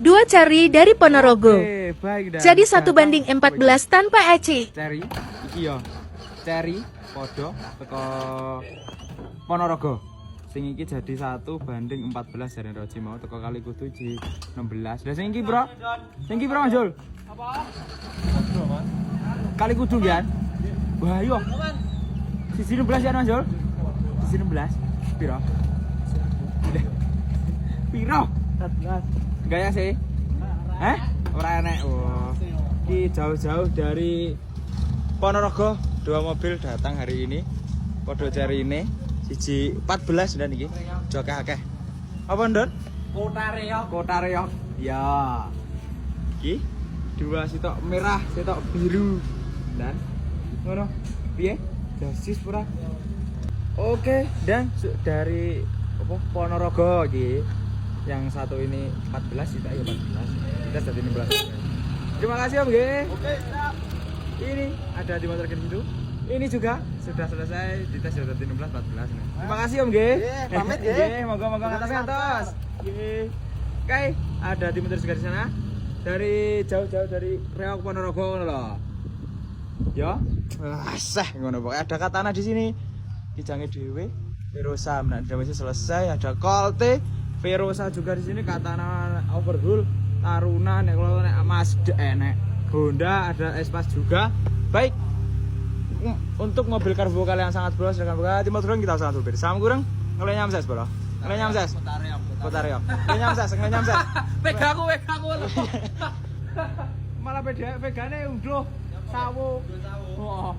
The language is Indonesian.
2 Cherry dari Ponorogo. Oke, baik, dan Jadi 1:14 tanpa Eci. Cherry iki yo. Cherry podo teko Ponorogo. Sing iki jadi 1:14 jare Roji mau teko kali kudu di 16. Lah sing iki, Bro. Sing iki, Bro, Mas Jul. Apa? Kali kudu kan? Wah, yo. Sisi 16 ya, Mas Jul. Sisi 16. Piro? Piro? 14. Enggak ya sih? Ora enek. Oh. Ki jauh-jauh dari Ponorogo, 2 mobil datang hari ini. Podo Cherry ini siji 14 dan iki. Jokeh akeh. Apa, Ndon? Kota Reok. Ya. Iki 2 sitok merah, sitok biru. Dan ngono. Piye? Dosis pura. Oke, dan dari apa Ponorogo iki. Yang satu ini 14, kita ya 14. Kita jadi 16. Terima kasih Om G. Oke, siap. Ini ada di motor gitu. Ini juga sudah selesai di tes sudah 16 14 nih. Terima kasih Om G. Pamit ya. Moga-moga atas. Oke, ada di motor juga di sana. Dari jauh-jauh dari Reok Ponorogo ngono lho. Ya. Asah ngono pokoke ada katana di sini. Kijange dhewe. Verosa menak wis selesai, ada Colte, Verosa juga di sini, katana overhaul, Taruna nek kalau nek Mazda nek Honda ada Espas juga. Baik. Untuk mobil karbo kalian sangat bros dengan buka timur turun kita sangat super. Sama kurang oleh nyamses bro. Oleh nyamses. Kota Reok. Oleh nyamses, oleh nyamses. Pegaku. Malah pegane unduh sawo. Oh.